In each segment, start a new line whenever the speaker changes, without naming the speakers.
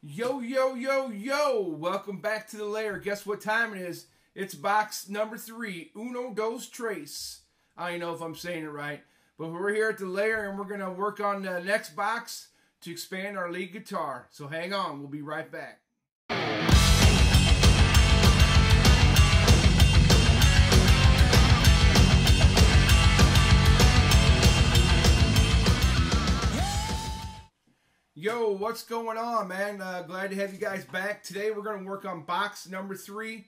Yo, yo, yo, yo! Welcome back to the lair. Guess what time it is? It's box number 3, Uno Dos Tres. I don't know if I'm saying it right, but we're here at the lair and we're going to work on the next box to expand our lead guitar. So hang on, we'll be right back. Yo, what's going on, man? Glad to have you guys back. Today we're going to work on box number 3.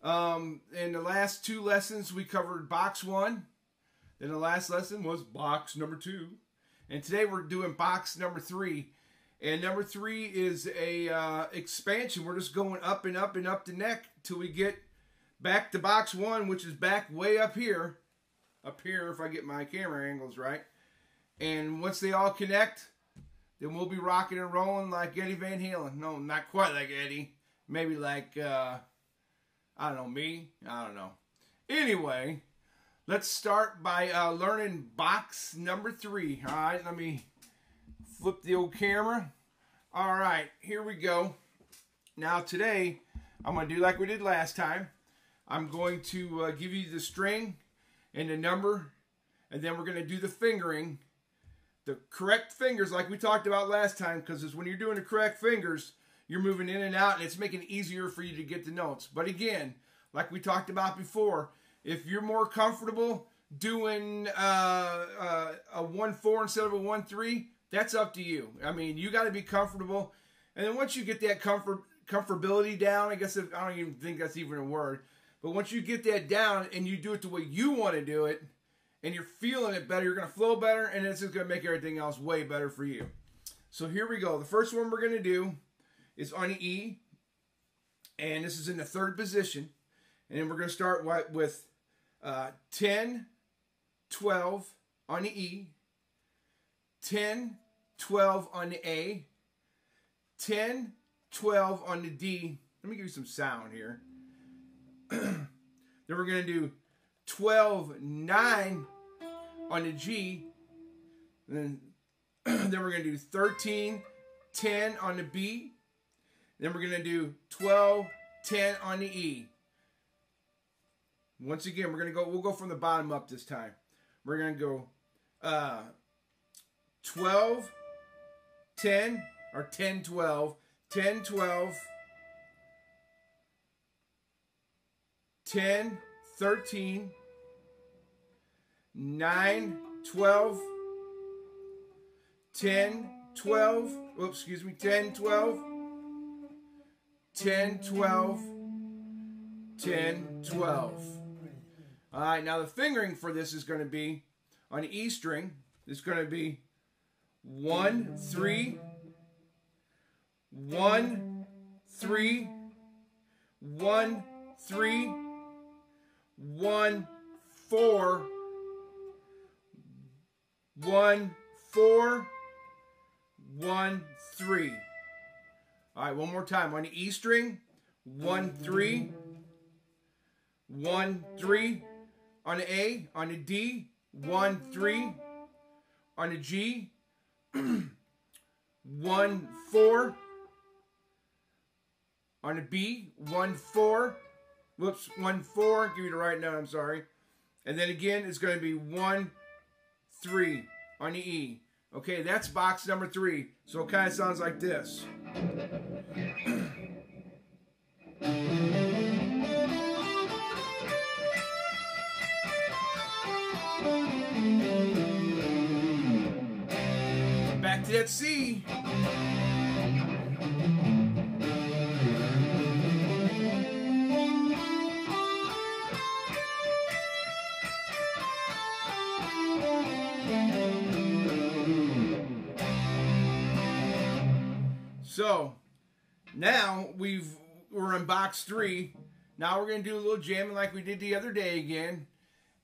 In the last 2 lessons we covered box 1. Then the last lesson was box number 2. And today we're doing box number 3. And number 3 is a expansion. We're just going up and up and up the neck till we get back to box 1, which is back way up here. Up here if I get my camera angles right. And once they all connect, then we'll be rocking and rolling like Eddie Van Halen. No, not quite like Eddie. Maybe like, I don't know, me? I don't know. Anyway, let's start by learning box number 3. All right, let me flip the old camera. All right, here we go. Now today, I'm going to do like we did last time. I'm going to give you the string and the number, and then we're going to do the fingering. The correct fingers like we talked about last time, because when you're doing the correct fingers, you're moving in and out and it's making it easier for you to get the notes. But again, like we talked about before, if you're more comfortable doing a 1-4 instead of a 1-3, that's up to you. I mean, you got to be comfortable. And then once you get that comfortability down, I guess I don't even think that's even a word, but once you get that down and you do it the way you want to do it, and you're feeling it better, you're going to flow better, and it's just going to make everything else way better for you. So here we go. The first one we're going to do is on the E, and this is in the 3rd position. And then we're going to start with 10, 12 on the E, 10, 12 on the A, 10, 12 on the D. Let me give you some sound here. Then we're going to do 12, 9 on the G, and then we're going to do 13, 10 on the B, then we're going to do 12, 10 on the E. Once again, we'll go from the bottom up this time. We're going to go 12, 10, or 10, 12, 10, 12, 10, 13, 9, 12, 10, 12, oops, excuse me, 10, 12, 10, 12, 10, 12. All right, now the fingering for this is going to be, on the E string, it's going to be 1, 3, 1, 3, 1, 3, 1, 4, 1, 4, 1, 3. All right, one more time. On the E string, 1, 3, 1, 3. On the A, on the D, 1, 3. On the G, 1, 4. On the B, 1, 4. Whoops, 1, 4. Give you the right note, I'm sorry. And then again, it's going to be 1, 3 on the E. Okay, that's box number 3. So it kind of sounds like this. Back to that C. So now we're in box 3. Now we're going to do a little jamming like we did the other day again.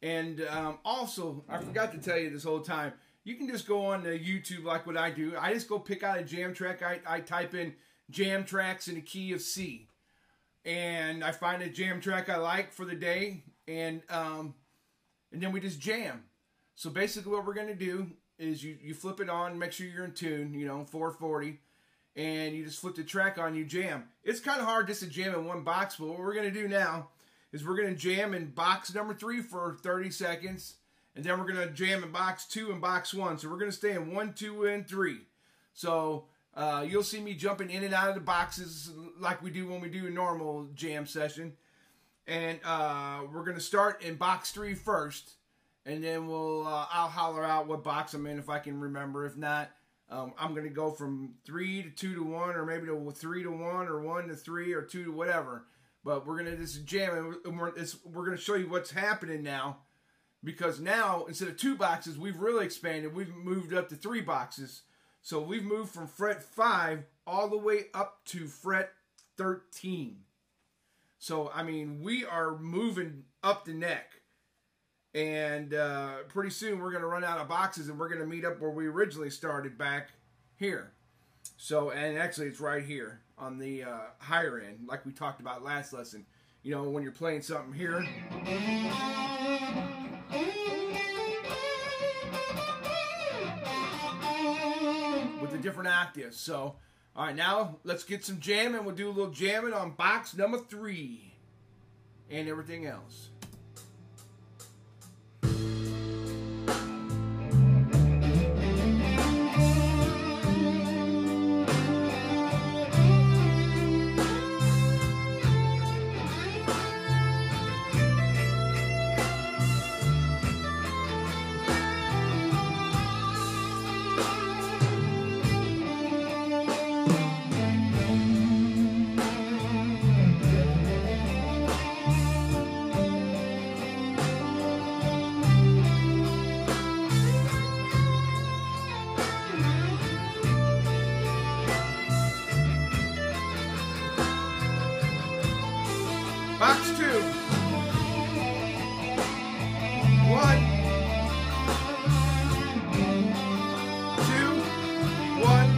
And also, I forgot to tell you this whole time, you can just go on YouTube like what I do. I just go pick out a jam track. I type in jam tracks in the key of C. And I find a jam track I like for the day. And then we just jam. So basically what we're going to do is you flip it on, make sure you're in tune, you know, 440. and you just flip the track on, you jam. It's kind of hard just to jam in one box, but what we're going to do now is we're going to jam in box number 3 for 30 seconds, and then we're going to jam in box 2 and box 1. So we're going to stay in 1, 2, and 3. So you'll see me jumping in and out of the boxes like we do when we do a normal jam session. And we're going to start in box 3 first, and then I'll holler out what box I'm in if I can remember. If not, I'm going to go from 3 to 2 to 1, or maybe to 3 to 1, or 1 to 3, or 2 to whatever. But we're going to just jam, and we're going to show you what's happening now. Because now, instead of 2 boxes, we've really expanded. We've moved up to 3 boxes. So we've moved from fret 5 all the way up to fret 13. So, I mean, we are moving up the neck. And pretty soon we're going to run out of boxes, and we're going to meet up where we originally started, back here. So, and actually it's right here on the higher end, like we talked about last lesson. You know, when you're playing something here. With the different octaves. So, all right, now let's get some jamming. We'll do a little jamming on box number 3 and everything else. Box 2. 1, 2, 1,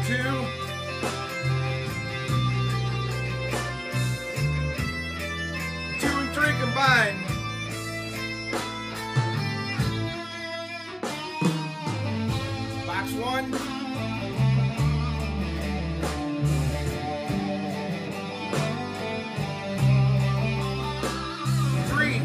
2, 2 and 3 combined. Box 1. 3.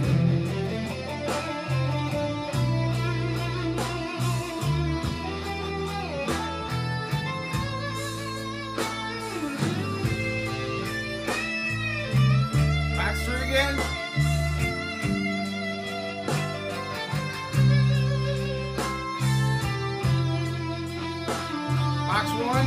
Box 3 again. Box 1.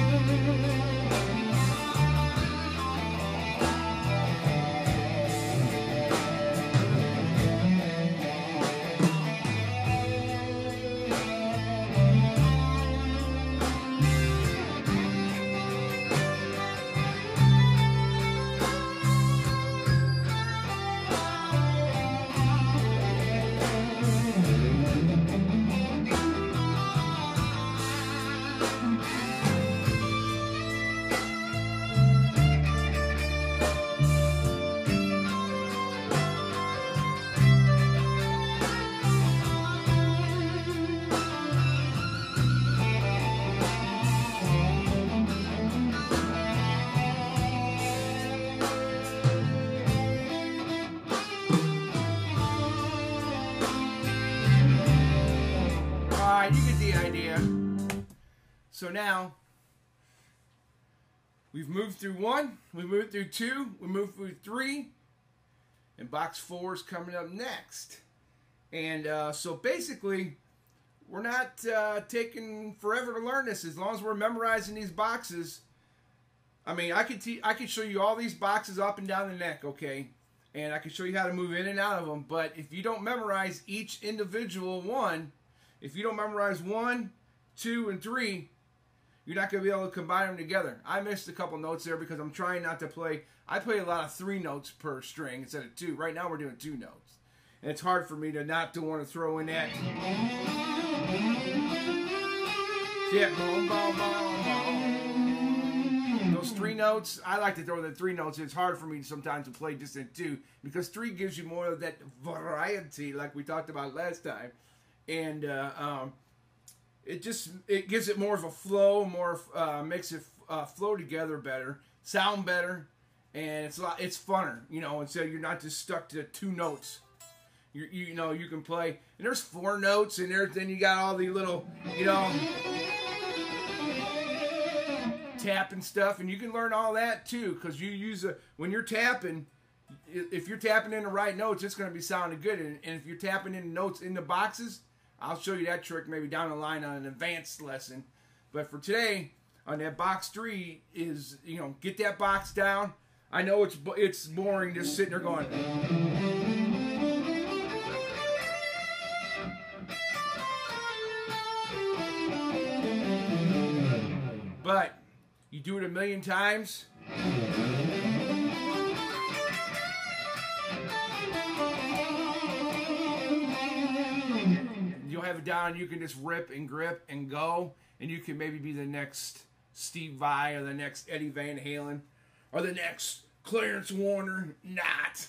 Alright, you get the idea. So now, we've moved through 1, we moved through 2, we moved through 3, and box 4 is coming up next. And so basically, we're not taking forever to learn this. As long as we're memorizing these boxes. I mean, I could show you all these boxes up and down the neck, okay? And I can show you how to move in and out of them. But if you don't memorize each individual one, if you don't memorize 1, 2, and 3, you're not going to be able to combine them together. I missed a couple notes there because I'm trying not to play. I play a lot of 3 notes per string instead of 2. Right now we're doing 2 notes. And it's hard for me to not to want to throw in that. Yeah, boom, boom, boom, boom. Those 3 notes, I like to throw the 3 notes. It's hard for me sometimes to play just in 2 because 3 gives you more of that variety like we talked about last time. And it gives it more of a flow, makes it flow together better, sound better, and it's funner, you know. And so you're not just stuck to 2 notes. You know, you can play, and there's 4 notes, and then you got all the little, you know, tapping stuff, and you can learn all that too, because you use when you're tapping. If you're tapping in the right notes, it's going to be sounding good. And if you're tapping in notes in the boxes, I'll show you that trick maybe down the line on an advanced lesson. But for today, on that box 3 is, you know, get that box down. I know it's boring just sitting there going. But you do it a million times. You'll have it down. You can just rip and grip and go, and you can maybe be the next Steve Vai or the next Eddie Van Halen or the next Clarence Warner. Not.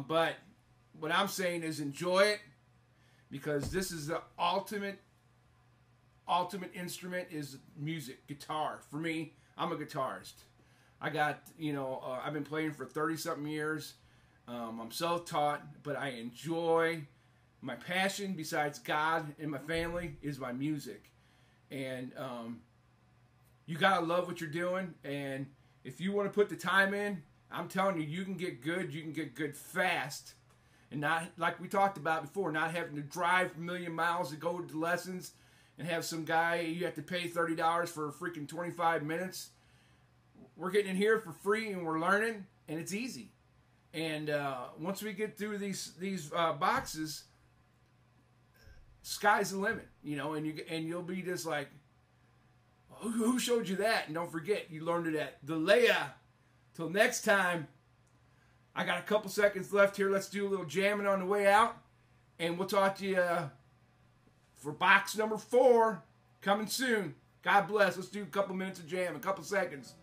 But what I'm saying is enjoy it, because this is the ultimate instrument is music, guitar. For me, I'm a guitarist. I got, you know, I've been playing for 30-something years. I'm self-taught, but I enjoy. My passion, besides God and my family, is my music. And you gotta love what you're doing. And if you want to put the time in, I'm telling you, you can get good. You can get good fast, and not like we talked about before, not having to drive a million miles to go to lessons and have some guy you have to pay $30 for a freaking 25 minutes. We're getting in here for free, and we're learning, and it's easy. And once we get through these boxes, sky's the limit, you know. And you'll be just like, who showed you that? And don't forget, you learned it at the Leia. Till next time, I got a couple seconds left here. Let's do a little jamming on the way out, and we'll talk to you for box number 4 coming soon. God bless. Let's do a couple minutes of jam, a couple seconds.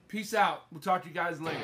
Peace out. We'll talk to you guys later.